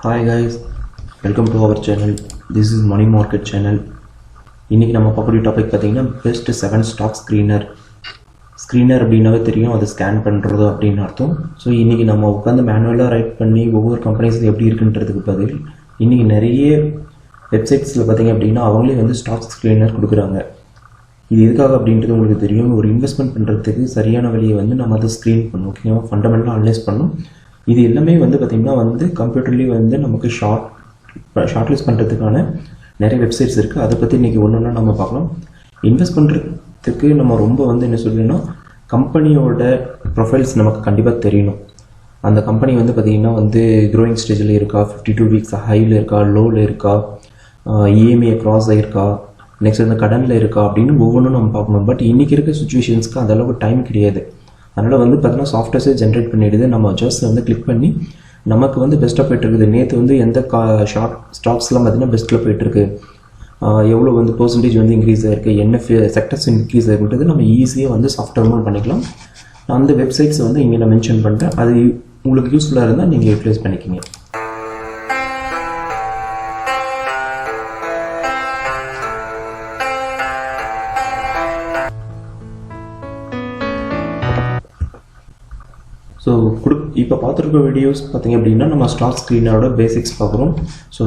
Hi guys, welcome to our channel. This is Money Market channel. இன்னைக்கு நம்ம பார்க்கக்கூடிய topic பார்த்தீங்கன்னா பெஸ்ட் 7 ஸ்டாக் ஸ்க்ரீனர் அப்படின்னாவே தெரியும், அதை ஸ்கேன் பண்ணுறது அப்படின்னு அர்த்தம். ஸோ இன்றைக்கி நம்ம உட்காந்து மேனுவலாக ரைட் பண்ணி ஒவ்வொரு கம்பெனிஸ் எப்படி இருக்குன்றதுக்கு பதில் இன்றைக்கி நிறைய வெப்சைட்ஸில் பார்த்தீங்க அப்படின்னா அவங்களே வந்து ஸ்டாக் ஸ்க்ரீனர் கொடுக்குறாங்க. இது எதுக்காக அப்படின்றது உங்களுக்கு தெரியும். ஒரு இன்வெஸ்ட்மெண்ட் பண்ணுறதுக்கு சரியான வழியை வந்து நம்ம அதை ஸ்க்ரீன் பண்ணணும், ஓகேவா, ஃபண்டமெண்டலாக அனலைஸ் பண்ணணும். இது எல்லாமே வந்து பார்த்திங்கன்னா வந்து கம்ப்யூட்டர்லேயே வந்து நமக்கு ஷார்ட்லிஸ்ட் பண்ணுறதுக்கான நிறைய வெப்சைட்ஸ் இருக்குது. அதை பற்றி இன்றைக்கி ஒன்று ஒன்றா நம்ம பார்க்கலாம். இன்வெஸ்ட் பண்ணுறதுக்கு நம்ம ரொம்ப வந்து என்ன சொல்லணும்னா கம்பெனியோட ப்ரொஃபைல்ஸ் நமக்கு கண்டிப்பாக தெரியணும். அந்த கம்பெனி வந்து பார்த்திங்கன்னா வந்து க்ரோயிங் ஸ்டேஜில் இருக்கா, 52 வீக்ஸ் ஹையில் இருக்கா, லோவில் இருக்கா, இஎம்ஐ க்ராஸ் ஆகிருக்கா, நெக்ஸ்ட் வந்து கடனில் இருக்கா அப்படின்னு ஒவ்வொன்றும் நம்ம பார்க்கணும். பட் இன்றைக்கி இருக்க சுச்சுவேஷன்ஸ்க்கு அந்தளவுக்கு டைம் கிடையாது. அதனால் வந்து பார்த்தீங்கன்னா சாஃப்ட்வேர்ஸே ஜென்ரேட் பண்ணிவிடுது. நம்ம ஜஸ்ட் வந்து கிளிக் பண்ணி நமக்கு வந்து பெஸ்ட்டாக போய்ட்டுருக்குது. நேற்று வந்து எந்த ஸ்டாக்ஸ்லாம் பார்த்திங்கன்னா பெஸ்ட்டில் போய்ட்டுருக்கு, எவ்வளோ வந்து பர்சன்டேஜ் வந்து இன்க்ரீஸ் ஆகிருக்கு, என்ன செக்டர்ஸ் இன்க்ரீஸ் ஆகிருக்குன்றது நம்ம ஈஸியாக வந்து சாஃப்ட்வேர் மூலம் பண்ணிக்கலாம். அந்த வெப்சைட்ஸ் வந்து இங்கே நான் மென்ஷன் பண்ணுறேன். அது உங்களுக்கு யூஸ்ஃபுல்லாக இருந்தால் நீங்கள் யூட்டிலைஸ் பண்ணிக்கிங்க. ஸோ இப்போ பார்த்துருக்க வீடியோஸ் பார்த்திங்க அப்படின்னா நம்ம ஸ்டாக் ஸ்க்ரீனரோட பேசிக்ஸ் பார்க்குறோம். ஸோ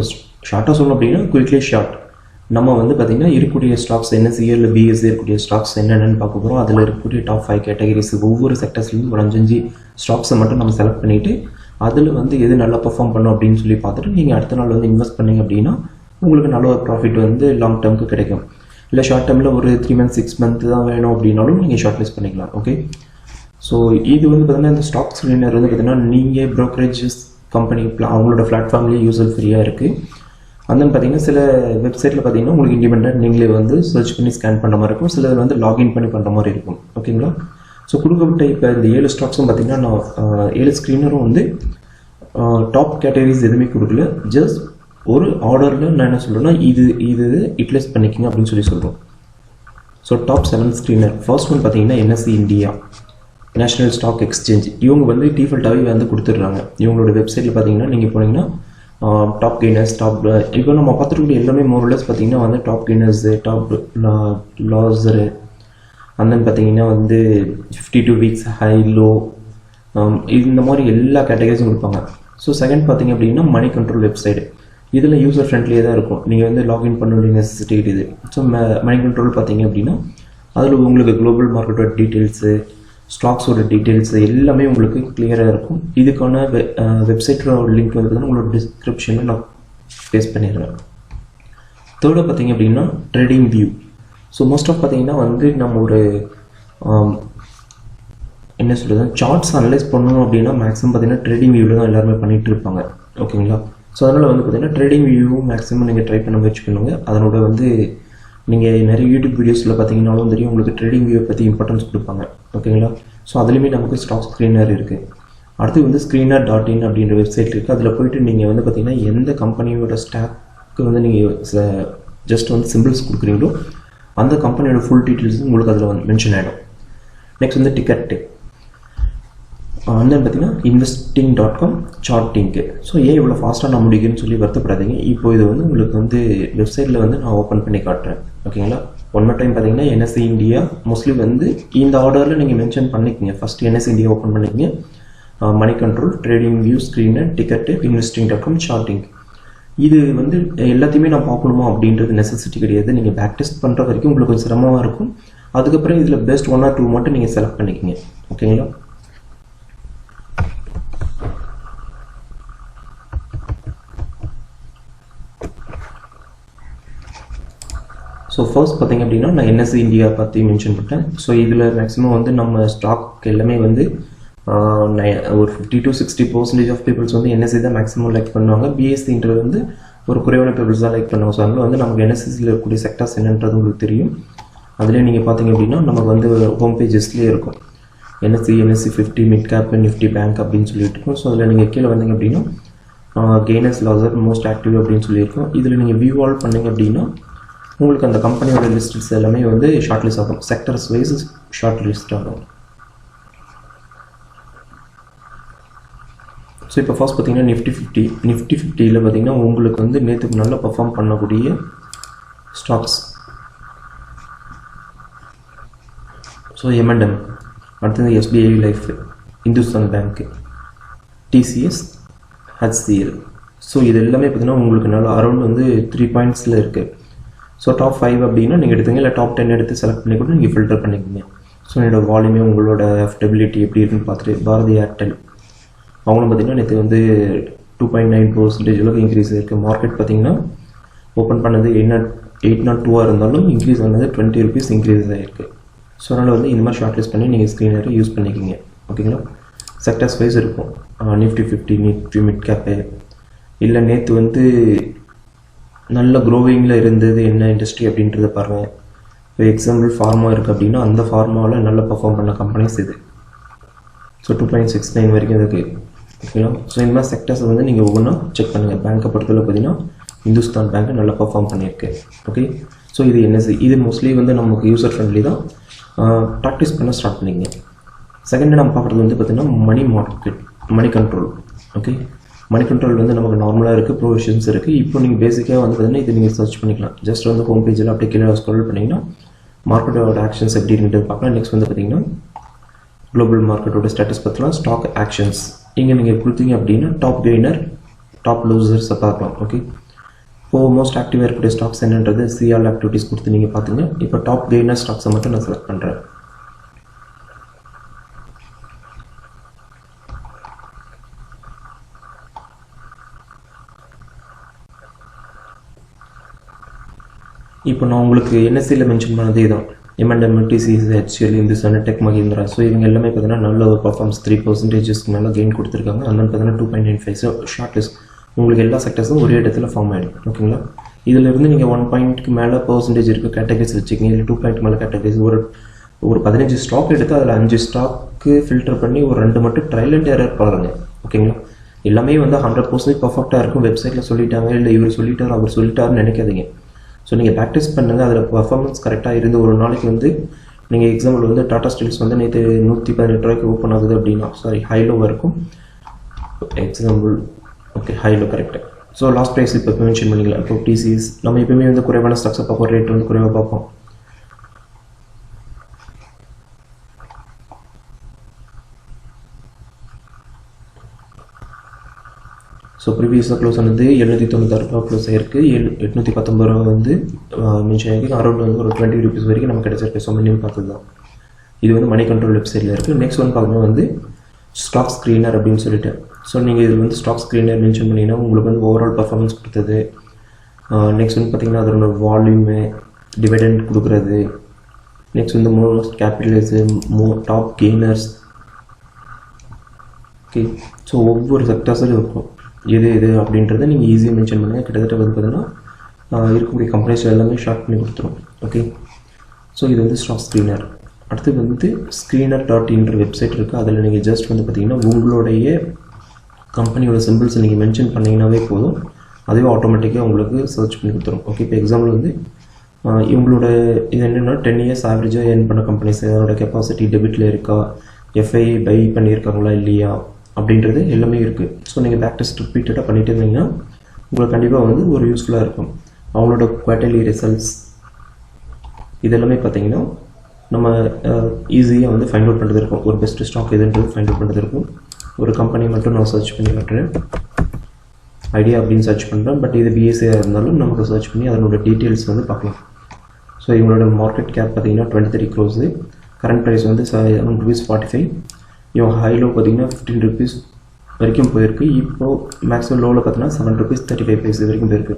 ஷார்ட்டாக சொல்லணும் அப்படின்னா குயிக்லி ஷார்ட் நம்ம வந்து பார்த்திங்கன்னா இருக்கக்கூடிய ஸ்டாக்ஸ் என்எஸ்சி இல்லை பிஎஸ்சி இருக்கக்கூடிய ஸ்டாக்ஸ் என்னென்னு பார்க்க போகிறோம். அதில் இருக்கக்கூடிய டாப் 5 கேட்டகரிஸ் ஒவ்வொரு செக்டர்ஸ்லையும் ஒரு 5 ஸ்டாக்ஸை மட்டும் நம்ம செலக்ட் பண்ணிவிட்டு அதில் வந்து எது நல்லா பெர்ஃபார்ம் பண்ணும் அப்படின்னு சொல்லி பார்த்துட்டு நீங்கள் அடுத்த நாள் வந்து இன்வெஸ்ட் பண்ணிங்க அப்படின்னா உங்களுக்கு நல்ல ஒரு ப்ராஃபிட் வந்து லாங் டேர்முக்கு கிடைக்கும். இல்லை ஷார்ட் டேர்மில் ஒரு 3 months 6 months தான் வேணும் அப்படின்னாலும் நீங்கள் ஷார்ட் லிஸ்ட் பண்ணிக்கலாம். ஓகே, ஸோ இது வந்து பார்த்தீங்கன்னா இந்த ஸ்டாக் ஸ்க்ரீனர் வந்து பார்த்தீங்கன்னா நீங்கள் ப்ரோக்கரேஜஸ் கம்பெனி அவங்களோட பிளாட்ஃபார்ம்லேயே யூசர் ஃப்ரீயாக இருக்குது. அந்த பார்த்தீங்கன்னா சில வெப்சைட்டில் பார்த்தீங்கன்னா உங்களுக்கு இண்டிபெண்டன்ட் நீங்களே வந்து சர்ச் பண்ணி ஸ்கேன் பண்ணுற மாதிரி இருக்கும், சில வந்து லாகின் பண்ணி பண்ணுற மாதிரி இருக்கும். ஓகேங்களா, ஸோ கொடுக்கப்பட்ட இப்போ இந்த 7 ஸ்டாக்ஸும் பார்த்தீங்கன்னா நான் 7 ஸ்க்ரீனரும் வந்து டாப் கேட்டகரிஸ் எதுவுமே கொடுக்கல. ஜஸ்ட் ஒரு ஆர்டரில் நான் என்ன சொல்கிறேன்னா இது யூட்டிலைஸ் பண்ணிக்கோங்க அப்படின்னு சொல்லி சொல்கிறோம். So top 7 screener first one பார்த்தீங்கன்னா NSC India, national stock exchange. இவங்க வந்து டிஃபால்ட்டாகவே வந்து கொடுத்துட்றாங்க. இவங்களோட வெப்சைட்டில் பார்த்தீங்கன்னா நீங்கள் போனீங்கன்னா டாப் கெய்னர்ஸ், இப்போ நம்ம பார்த்துருக்க எல்லாமே மோர்லெஸ் பார்த்தீங்கன்னா வந்து டாப் கெய்னர்ஸு, டாப் லாஸரு, அந்த பார்த்தீங்கன்னா வந்து 52 வீக்ஸ் ஹை லோ, இந்த மாதிரி எல்லா கேட்டகரிஸும் கொடுப்பாங்க. ஸோ செகண்ட் பார்த்தீங்க அப்படின்னா மணி கண்ட்ரோல் வெப்சைட். இதில் யூசர் ஃப்ரெண்ட்லியாக தான் இருக்கும், நீங்கள் வந்து லாகின் பண்ண வேண்டிய நெசசிட்டி இது. ஸோ மணி கண்ட்ரோல் பார்த்தீங்க அப்படின்னா அதில் உங்களுக்கு குளோபல் மார்க்கெட்டோட டீட்டெயில்ஸு, ஸ்டாக்ஸோட டீட்டெயில்ஸ் எல்லாமே உங்களுக்கு கிளியராக இருக்கும். இதுக்கான வெப்சைட்டோட லிங்க் வந்து பார்த்தீங்கன்னா உங்களோட டிஸ்கிரிப்ஷனில் நான் பேஸ்ட் பண்ணிடுறேன். தேர்டாக பார்த்தீங்க அப்படின்னா trading view. So most of பார்த்தீங்கன்னா வந்து நம்ம ஒரு என்ன சொல்கிறது சார்ட்ஸ் அனலைஸ் பண்ணணும் அப்படின்னா மேக்ஸிமம் பார்த்தீங்கன்னா ட்ரேடிங் வியூவில் தான் எல்லாருமே பண்ணிகிட்டு இருப்பாங்க. ஓகேங்களா, ஸோ அதனால் வந்து பார்த்தீங்கன்னா ட்ரேடிங் வியூவும் மேக்ஸிமம் நீங்கள் ட்ரை பண்ண முயற்சி பண்ணுங்க. அதனோட வந்து நீங்கள் நிறைய யூடியூப் வீடியோஸில் பார்த்தீங்கன்னாலும் தெரியும் உங்களுக்கு ட்ரேடிங் வியூவை பற்றி இம்பார்ட்டன்ஸ் கொடுப்பாங்க. ஓகேங்களா, ஸோ அதுலேயுமே நமக்கு ஸ்டாக் ஸ்க்ரீனர் இருக்குது. அடுத்து வந்து screener.in அப்படின்ற வெப்சைட் இருக்குது. அதில் போய்ட்டு நீங்கள் வந்து பார்த்தீங்கன்னா எந்த கம்பெனியோட ஸ்டாக்கு வந்து நீங்கள் ஜஸ்ட் வந்து சிம்பிள்ஸ் கொடுக்குறீங்களோ அந்த கம்பெனியோட ஃபுல் டீட்டெயில்ஸும் உங்களுக்கு அதில் வந்து மென்ஷன் ஆகிடும். நெக்ஸ்ட் வந்து டிக்கெட்டு வந்து பார்த்தீங்கன்னா investing.com சார்ட்டிங்கு. ஸோ ஏன் இவ்வளோ ஃபாஸ்ட்டாக நான் முடிக்குன்னு சொல்லி வருத்தப்படாதீங்க. இப்போ இது வந்து உங்களுக்கு வந்து வெப்சைட்டில் வந்து நான் ஓப்பன் பண்ணி காட்டுறேன். ஓகேங்களா, ஒன் மோர் டைம் பார்த்தீங்கன்னா என்எஸ்சி இந்தியா மோஸ்ட்லி வந்து இந்த ஆர்டரில் நீங்கள் மென்ஷன் பண்ணிக்கோங்க. ஃபஸ்ட்டு என்எஸ்சி இந்தியா ஓப்பன் பண்ணிக்கங்க, money control, trading view, screener, ticket, investing.com charting. இது வந்து எல்லாத்தையுமே நான் பார்க்கணுமா அப்படின்றது நெசசிட்டி கிடையாது. நீங்கள் பேக் டெஸ்ட் பண்ணுற வரைக்கும் உங்களுக்கு கொஞ்சம் சிரமமாக இருக்கும். அதுக்கப்புறம் இதில் பெஸ்ட் 1 or 2 மட்டும் நீங்கள் செலக்ட் பண்ணிக்கோங்க. ஓகேங்களா, ஸோ ஃபர்ஸ்ட் பார்த்தீங்க அப்படின்னா நான் என்எஸ்சி இந்தியா பற்றி மென்ஷன் பண்ணிட்டேன். ஸோ இதில் மேக்ஸிமம் வந்து நம்ம ஸ்டாக் எல்லாமே வந்து ஒரு 50 to 60% ஆஃப் பீப்புள்ஸ் வந்து என்எஸ்சி தான் மேக்ஸிமம் லைக் பண்ணுவாங்க. பிஎஸ்சின்றது வந்து ஒரு குறைவான பீப்புள்ஸ் தான் லைக் பண்ணுவாங்க. ஸோ அதனால் வந்து நமக்கு என்எஸ்சியில் இருக்கக்கூடிய செக்டர்ஸ் என்னன்றது உங்களுக்கு தெரியும். அதிலே நீங்கள் பார்த்தீங்க அப்படின்னா நமக்கு வந்து ஹோம் பேஜஸ்லேயே இருக்கும் NSC 50 mid cap Nifty bank அப்படின்னு சொல்லிட்டு இருக்கும். ஸோ அதில் நீங்கள் கீழே வந்தீங்க அப்படின்னா கெய்னர்ஸ் லாஸர் மோஸ்ட் ஆக்டிவ் அப்படின்னு சொல்லியிருக்கோம். இதில் நீங்கள் வியூ ஆல் பண்ணிங்க அப்படின்னா உங்களுக்கு அந்த கம்பெனியோட லிஸ்ட்ஸ் எல்லாமே வந்து ஷார்ட் லிஸ்ட் ஆகும், செக்டர்ஸ் வைஸ் ஷார்ட் லிஸ்ட் ஆகும். ஸோ இப்போ ஃபர்ஸ்ட் பார்த்தீங்கன்னா நிஃப்டி 50ல் பார்த்தீங்கன்னா உங்களுக்கு வந்து நேற்றுக்கு நல்லா பர்ஃபார்ம் பண்ணக்கூடிய ஸ்டாக்ஸ். ஸோ M&M, அடுத்தது SBI life, Hindustan bank, TCS, HCL. So இது எல்லாமே பார்த்தீங்கன்னா உங்களுக்கு நல்லா அரௌண்ட் வந்து 3 பாயிண்ட்ஸில் இருக்குது. ஸோ டாப் 5 அப்படின்னா நீங்கள் எடுத்துங்க, இல்லை டாப் 10 எடுத்து செலக்ட் பண்ணி கூட நீங்கள் ஃபில்டர் பண்ணிக்கோங்க. ஸோ என்னோடய வால்யூமே உங்களோட அஃபர்டபிலிட்டி எப்படி இருக்குன்னு பார்த்துட்டு பாரதி ஏர்டெல் அவங்களும் பார்த்தீங்கன்னா நேற்று வந்து 2.9% அளவுக்கு இன்க்ரீஸ் இருக்குது. மார்க்கெட் பார்த்தீங்கன்னா ஓப்பன் பண்ணது 802 இருந்தாலும் இன்க்ரீஸ் ஆனது 20 rupees இன்க்ரீஸ் ஆகிருக்கு. ஸோ அதனால் வந்து இந்த மாதிரி ஷார்ட் லிஸ்ட் பண்ணி நீங்கள் ஸ்க்ரீனரை யூஸ் பண்ணிக்கிங்க. ஓகேங்களா? செக்டர்ஸ் வைஸ் இருக்கும். நிஃப்டி 50, நிஃப்டி மிட் கேப்பு, இல்லை நேற்று வந்து நல்ல க்ரோவிங்கில் இருந்தது என்ன இண்டஸ்ட்ரி அப்படின்றத பாருங்கள். இப்போ எக்ஸாம்பிள் ஃபார்மா இருக்குது அப்படின்னா அந்த ஃபார்மாவில் நல்லா பர்ஃபார்ம் பண்ண கம்பெனிஸ் இது. ஸோ 2.69 வரைக்கும் இருக்குது. ஓகேங்களா? ஸோ இந்த மாதிரி செக்டர்ஸை வந்து நீங்கள் ஒவ்வொன்றா செக் பண்ணுங்கள். பேங்க்கை பொறுத்தவரை பார்த்தீங்கன்னா இந்துஸ்தான் பேங்க் நல்லா பர்ஃபார்ம் பண்ணியிருக்கு. ஓகே, ஸோ இது NSE, இது மோஸ்ட்லி வந்து நமக்கு யூசர் ஃப்ரெண்ட்லி தான். ப்ராக்டிஸ் பண்ண ஸ்டார்ட் பண்ணிங்க. செகண்ட் நம்ம பார்க்குறது வந்து பார்த்திங்கன்னா money control. Okay, money control வந்து நமக்கு நார்மலாக இருக்குது, ப்ரொவிஷன்ஸ் இருக்குது. இப்போ நீங்கள் பேசிக்காக வந்து பார்த்தீங்கன்னா இது நீங்கள் சர்ச் பண்ணிக்கலாம். ஜஸ்ட் வந்து ஹோம் பேஜில் அப்படியே கீழே ஸ்க்ரோல் பண்ணிங்கன்னா மார்க்கெட்டோட ஆக்ஷன்ஸ் எப்படி இருக்குன்றது பார்க்கலாம். நெக்ஸ்ட் வந்து பார்த்தீங்கன்னா குளோபல் மார்க்கெட்டோட ஸ்டேட்டஸ் பார்த்தீங்கன்னா ஸ்டாக் ஆக்ஷன்ஸ். இங்கே நீங்கள் கொடுத்தீங்க அப்படின்னா டாப் கெய்னர், டாப் லூசர்ஸை பார்க்கலாம். ஓகே, இப்போது மோஸ்ட் ஆக்டிவாக இருக்கக்கூடிய ஸ்டாக்ஸ் என்னன்றது சிஆல் ஆக்டிவிட்டிஸ் கொடுத்து நீங்கள் பார்த்துங்க. இப்போ டாப் கெய்னர் ஸ்டாக்ஸை மட்டும் நான் செலக்ட் பண்ணுறேன். இப்போ நான் உங்களுக்கு NSEயில் மென்ஷன் பண்ணதே தான். M&M, TCS, HCL, Hindustan, tech Mahindra. So இவங்க எல்லாமே பார்த்தீங்கன்னா நல்ல ஒரு பர்ஃபார்மன்ஸ் 3% மேலே கெயின் கொடுத்துருக்காங்க. அந்த பார்த்தீங்கன்னா 2.95. ஷார்ட் லிஸ்ட் உங்களுக்கு எல்லா செக்டர்ஸும் ஒரே இடத்துல ஃபார்ம் ஆகிடும். ஓகேங்களா? இதிலிருந்து நீங்கள் 1 பாயிண்ட்க்கு மேலே பர்சன்டேஜ் இருக்குது கேட்டகரிஸ் வச்சுக்கிங்க, இல்லை 2 பாயிண்ட் மேலே கேட்டகரிஸ். ஒரு 15 ஸ்டாக் எடுத்து அதில் 5 ஸ்டாக்கு ஃபில்டர் பண்ணி ஒரு 2 மட்டும் ட்ரையல் அண்ட் எரர் பாருங்கள். ஓகேங்களா? எல்லாமே வந்து 100% பர்ஃபெக்டாக இருக்கும். வெப்சைட்டில் சொல்லிட்டாங்க, இல்லை இவர் சொல்லிட்டார் அவர் சொல்லிட்டாருன்னு நினைக்காதீங்க. ஸோ நீங்கள் ப்ராக்டிஸ் பண்ணுங்கள். அதில் பர்ஃபார்மன்ஸ் கரெக்டாக இருந்து ஒரு நாளைக்கு வந்து நீங்கள் எக்ஸாம்பிள் வந்து டாடா ஸ்டீல்ஸ் வந்து நேற்று 118 ரூபாய்க்கு ஓப்பன் ஆகுது அப்படின்னா, சாரி ஹைலோவாக இருக்கும் எக்ஸாம்பிள். ஓகே, ஹைலோ கரெக்டாக. ஸோ லாஸ்ட் ப்ரைஸ் இப்போ மென்ஷன் பண்ணிக்கலாம். இப்போ TCS நம்ம எப்பவுமே வந்து குறைவான ஸ்டாக்ஸை பார்ப்போம், ரேட் வந்து குறைவாக பார்ப்போம். ஸோ ப்ரீவியஸாக க்ளோஸ் ஆனது 796 ரூபா க்ளோஸ் ஆகிருக்கு. 819 ரூபா வந்து மென்ஷன் ஆகிருக்கு. அரௌண்ட் வந்து ஒரு 20 rupees வரைக்கும் நமக்கு கிடச்சிருக்கு. ஸோ மினிமம் பார்த்தது தான். இது வந்து மணி கண்ட்ரோல் வெப்சைட்டில் இருக்குது. நெக்ஸ்ட் வந்து பார்த்தீங்கன்னா வந்து ஸ்டாக் ஸ்க்ரீனர் அப்படின்னு சொல்லிட்டு. ஸோ நீங்கள் இதில் வந்து ஸ்டாக் ஸ்க்ரீனர் மென்ஷன் பண்ணிங்கன்னா உங்களுக்கு வந்து ஓவரால் பர்ஃபார்மன்ஸ் கொடுத்தது. நெக்ஸ்ட் வந்து பார்த்திங்கன்னா அதோட வால்யூமு, டிவிடெண்ட் கொடுக்குறது. நெக்ஸ்ட் வந்து most capitalise, top gainers. Okay, so ஒவ்வொரு செக்டர்ஸிலும் இருக்கும் எது அப்படின்றத நீங்கள் ஈஸியாக மென்ஷன் பண்ணுங்கள். கிட்டத்தட்ட வந்து பார்த்தீங்கன்னா இருக்கக்கூடிய கம்பெனிஸ் எல்லாமே ஷார்ட் பண்ணி கொடுத்துரும். ஓகே, ஸோ இது வந்து ஸ்டாக் ஸ்க்ரீனர். அடுத்து வந்து screener.inன்ற வெப்சைட் இருக்குது. அதில் நீங்கள் ஜஸ்ட் வந்து பார்த்தீங்கன்னா உங்களுடைய கம்பெனியோட சிம்பிள்ஸை நீங்கள் மென்ஷன் பண்ணிங்கன்னாவே போதும், அதுவே ஆட்டோமேட்டிக்காக உங்களுக்கு சர்ச் பண்ணி கொடுத்துரும். ஓகே, இப்போ எக்ஸாம்பிள் வந்து இவங்களோட இது என்னென்னா 10 years ஆவரேஜாக ஏர்ன் பண்ண கம்பெனிஸ், அதோட கெப்பாசிட்டி டெபிட்டில் இருக்கா, FII பை பண்ணியிருக்காங்களா இல்லையா அப்படின்றது எல்லாமே இருக்குது. ஸோ நீங்கள் பேக் டெஸ்ட் ரிப்பீட்டடாக பண்ணிகிட்டே இருந்தீங்கன்னா உங்களுக்கு கண்டிப்பாக வந்து ஒரு யூஸ்ஃபுல்லாக இருக்கும். அவங்களோட குவார்ட்டர்லி ரிசல்ட்ஸ் இதெல்லாமே பார்த்தீங்கன்னா நம்ம ஈஸியாக வந்து ஃபைண்ட் அவுட் பண்ணுறது இருக்கும். ஒரு பெஸ்ட் ஸ்டாக் எதுன்றது ஃபைண்ட் அவுட் பண்ணுறது இருக்கும். ஒரு கம்பெனி மட்டும் நான் சர்ச் பண்ணி காட்டுறேன். ஐடியா அப்படின்னு சர்ச் பண்ணுறேன். பட் இது BSCயாக இருந்தாலும் நமக்கு சர்ச் பண்ணி அதனோட டீட்டெயில்ஸ் வந்து பார்க்கலாம். ஸோ இவங்களோட மார்க்கெட் கேப் பார்த்தீங்கன்னா 23 crores. கரண்ட் ப்ரைஸ் வந்து ₹45. இவங்க ஹைலோ பார்த்தீங்கன்னா 15 rupees வரைக்கும் போயிருக்கு. இப்போது மேக்ஸிமம் லோவில் பார்த்தீங்கன்னா ₹7.35 வரைக்கும் போயிருக்கு.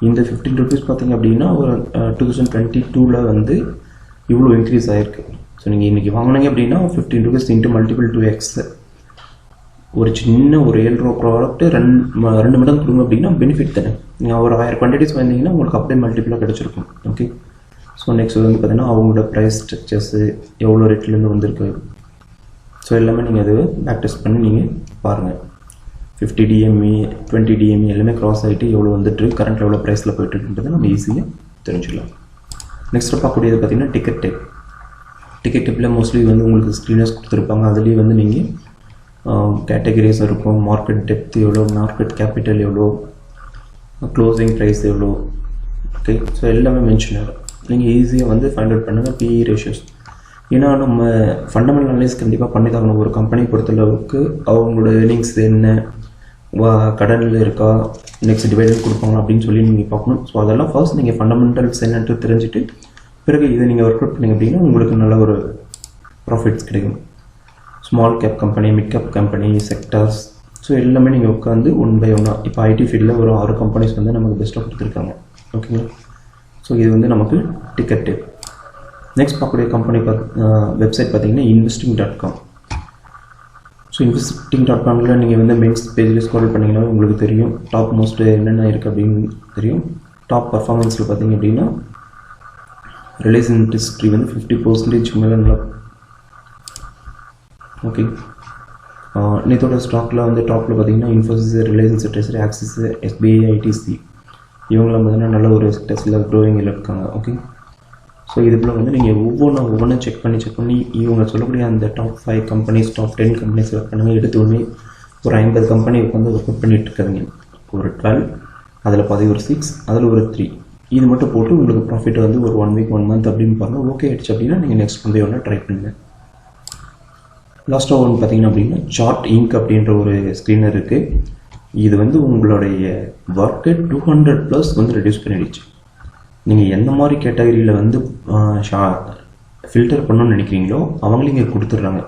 இந்த 15 rupees பார்த்தீங்க அப்படின்னா ஒரு 2022 வந்து இவ்வளோ இன்க்ரீஸ் ஆகிருக்கு. ஸோ நீங்கள் இன்றைக்கி வாங்கினீங்க அப்படின்னா 15 rupees இன்ட்டு மல்டிபிள் 2x. ஒரு சின்ன ஒரு 7 ரூபா ப்ராடக்ட்டு 2 மடங்கு கொடுங்க அப்படின்னா பெனிஃபிட் தானே. நீங்கள் ஒரு 1000 குவான்டிட்டிஸ் வந்தீங்கன்னா உங்களுக்கு அப்படியே மல்டிபிளாக கிடச்சிருக்கும். ஓகே, ஸோ நெக்ஸ்ட் வந்து பார்த்தீங்கன்னா அவங்களோட ப்ரைஸ் ஸ்ட்ரக்சர்ஸு எவ்வளோ ரேட்லேருந்து வந்திருக்கு. ஸோ எல்லாமே நீங்கள் அது பேக் டெஸ்ட் பண்ணி நீங்கள் பாருங்கள். 50 DME 20 DME எல்லாமே க்ராஸ் ஆகிட்டு எவ்வளோ வந்துட்டு கரண்ட்டில் எவ்வளோ ப்ரைஸில் போய்ட்டுருக்குன்றதை நம்ம ஈஸியாக தெரிஞ்சுக்கலாம். நெக்ஸ்ட்டு பார்க்கக்கூடியது பார்த்தீங்கன்னா டிக்கெட் டைப். டிக்கெட் டைப்பில் மோஸ்ட்லி வந்து உங்களுக்கு ஸ்க்ரீனர்ஸ் கொடுத்துருப்பாங்க. அதுலேயே வந்து நீங்கள் கேட்டகரிஸ் இருக்கும், மார்க்கெட் டெப்த் எவ்வளோ, மார்க்கெட் கேபிட்டல் எவ்வளோ, க்ளோசிங் ப்ரைஸ் எவ்வளோ. ஓகே, ஸோ எல்லாமே மென்ஷன் ஆகும். நீங்கள் ஈஸியாக வந்து ஃபைண்ட் அவுட் பண்ணுங்கள் பிஇ ரேஷியோஸ். ஏன்னா நம்ம ஃபண்டமெண்டல் அனலைஸ் கண்டிப்பாக பண்ணி தரணும். ஒரு கம்பெனி பொறுத்தளவுக்கு அவங்களோட ஏர்னிங்ஸ் என்ன, கடனில் இருக்கா, நெக்ஸ்ட் டிவைடெண்ட் கொடுப்பாங்க அப்படின்னு சொல்லி நீங்கள் பார்க்கணும். ஸோ அதெல்லாம் ஃபர்ஸ்ட் நீங்கள் ஃபண்டமெண்டல்ஸ் என்னன்ட்டு தெரிஞ்சுட்டு பிறகு இதை நீங்கள் ஒர்க் அவுட் பண்ணிங்க அப்படின்னா உங்களுக்கு நல்ல ஒரு ப்ராஃபிட்ஸ் கிடைக்கும். Small cap company, mid cap company, sectors, so எல்லாமே நீங்கள் உட்காந்து ஒன் பை ஒன்னாக, இப்போ ஐடி ஃபீல்டில் ஒரு 6 கம்பெனிஸ் வந்து நமக்கு பெஸ்ட்டாக கொடுத்துருக்காங்க. ஓகேங்களா? ஸோ இது வந்து நமக்கு டிக்கெட்டு. நெக்ஸ்ட் பார்க்கக்கூடிய கம்பெனி வெப்சைட் பார்த்தீங்கன்னா investing.com. ஸோ investing.comல நீங்கள் வந்து மெயின்ஸ் பேஜில் ஸ்க்ரோல் பண்ணிங்கன்னா உங்களுக்கு தெரியும் டாப் மோஸ்ட் என்னென்ன இருக்குது அப்படின்னு தெரியும். டாப் பர்ஃபார்மன்ஸில் பார்த்தீங்க அப்படின்னா ரிலையன்ஸ் இண்டஸ்ட்ரி வந்து 50% மேலே நல்லா. ஓகே, நேற்றோட ஸ்டாக்கில் வந்து டாப்பில் பார்த்தீங்கன்னா Infosys, Reliance industry, axis, SBI, ITC இவங்களாம் பார்த்தீங்கன்னா நல்ல ஒரு செக்டர்ஸில் க்ரோவிங்கில் இருக்காங்க. ஓகே, ஸோ இதுக்குள்ள வந்து நீங்கள் ஒவ்வொன்றும் செக் பண்ணி இவங்க சொல்லக்கூடிய அந்த top 5 companies, top 10 companies work பண்ணுங்கள். எடுத்தோடனே ஒரு 50 கம்பெனி உட்காந்து ஒர்க் அவுட் பண்ணிட்டு இருக்காங்க. ஒரு 12, அதில் பாதி ஒரு 6, அதில் ஒரு 3, இது மட்டும் போட்டு உங்களுக்கு ப்ராஃபிட் வந்து ஒரு 1 வீக் 1 மந்த் அப்படின்னு பாருங்கள். ஓகே ஆயிடுச்சு அப்படின்னா நீங்கள் நெக்ஸ்ட் வந்து ஒன்று ட்ரை பண்ணுங்கள். லாஸ்ட்டாக ஒன்று பார்த்தீங்கன்னா அப்படின்னா சார்ட் இங்க் அப்படின்ற ஒரு ஸ்க்ரீனர் இருக்குது. இது வந்து உங்களுடைய ஒர்க்கை 200+ வந்து ரெடியூஸ் பண்ணிடுச்சு. நீங்கள் எந்த மாதிரி கேட்டகரியில் வந்து ஃபில்டர் பண்ணணும்னு நினைக்கிறீங்களோ அவங்களே இங்கே கொடுத்துட்றாங்க.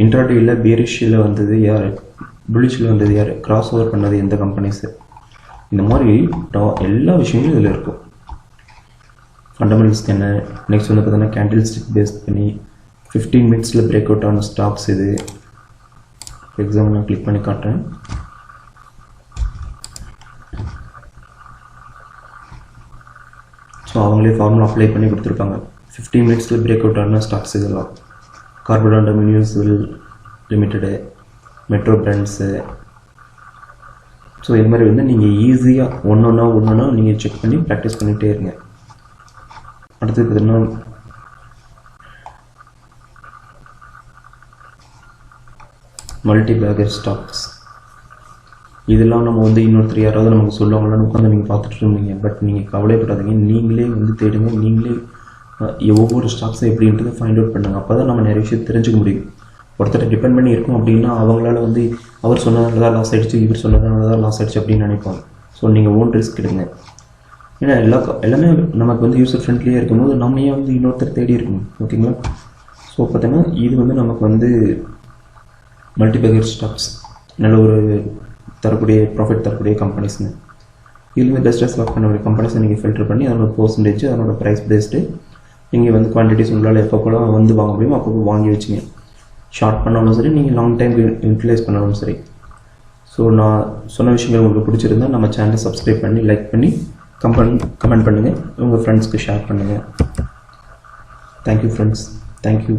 இன்ட்ராடேயில் பேரிஷியில் வந்தது யார், புலிஷில் வந்தது யார், கிராஸ் ஓவர் பண்ணது எந்த கம்பெனிஸு, இந்த மாதிரி எல்லா விஷயங்களும் இதில் இருக்கும். ஃபண்டமெண்டல்ஸ் என்ன, நெக்ஸ்ட் வந்து பார்த்தீங்கன்னா கேண்டில் ஸ்டிக் பேஸ் பண்ணி 15 மினிட்ஸில் பிரேக் அவுட் ஆன ஸ்டாக்ஸ் இது. எக்ஸாம்பிள் நான் கிளிக் பண்ணி காட்டுறேன். ஸோ அவங்களே ஃபார்முலா அப்ளை பண்ணி கொடுத்துருப்பாங்க. 15 மினிட்ஸில் பிரேக் அவுட் ஆன ஸ்டாக்ஸ் இதெல்லாம் carborundum universal limited, metro brands. So இது மாதிரி வந்து நீங்கள் ஈஸியாக ஒன்றொன்னா நீங்கள் செக் பண்ணி ப்ராக்டிஸ் பண்ணிகிட்டே இருங்க. அடுத்தது பார்த்தீங்கன்னா மல்டி பேக்கர் ஸ்டாக்ஸ். இதெல்லாம் நம்ம வந்து இன்னொருத்தர் யாராவது நமக்கு சொல்லுவாங்களான்னு உட்காந்து நீங்கள் பார்த்துட்டு இருந்தீங்க. பட் நீங்கள் கவலைப்படாதீங்க, நீங்களே வந்து தேடுங்க, நீங்களே ஒவ்வொரு ஸ்டாக்ஸை எப்படின்றது ஃபைண்ட் அவுட் பண்ணுங்கள். அப்போ தான் நம்ம நிறைய விஷயம் தெரிஞ்சுக்க முடியும். ஒருத்தர் டிபெண்ட் பண்ணி இருக்கும் அப்படின்னா அவங்களால வந்து அவர் சொன்னதால தான் லாஸ் ஆகிடுச்சு, இவர் சொன்னதால தான் லாஸ் ஆகிடுச்சு அப்படின்னு நினைப்பாங்க. ஸோ நீங்கள் ஓன் ரிஸ்க் எடுங்க. ஏன்னா எல்லாமே நமக்கு வந்து யூசர் ஃப்ரெண்ட்லியாக இருக்கும்போது நம்ம ஏன் வந்து இன்னொருத்தர் தேடி இருக்கணும். ஓகேங்களா? ஸோ பார்த்தீங்கன்னா இது வந்து நமக்கு வந்து மல்டிபேக்கர் ஸ்டாக்ஸ் நல்ல ஒரு ப்ராஃபிட் தரக்கூடிய கம்பெனிஸ்ங்க. இதுலேருந்து பெஸ்ட்டாக செலக்ட் பண்ணக்கூடிய கம்பெனிஸை நீங்கள் ஃபில்டர் பண்ணி அதனோட பர்சன்டேஜ், அதனோட ப்ரைஸ் பேஸ்டு நீங்கள் வந்து குவான்டிட்டிஸ் உங்களால் எப்போலாம் வந்து வாங்க முடியுமோ அப்போ வாங்கி வச்சுங்க. ஷார்ட் பண்ணாலும் சரி, நீங்கள் லாங் டைம் யூட்டிலைஸ் பண்ணாலும் சரி. ஸோ நான் சொன்ன விஷயங்கள் உங்களுக்கு பிடிச்சிருந்தா நம்ம சேனலை சப்ஸ்கிரைப் பண்ணி லைக் பண்ணி கமெண்ட் பண்ணுங்கள், உங்கள் ஃப்ரெண்ட்ஸ்க்கு ஷேர் பண்ணுங்கள். Thank you friends, thank you.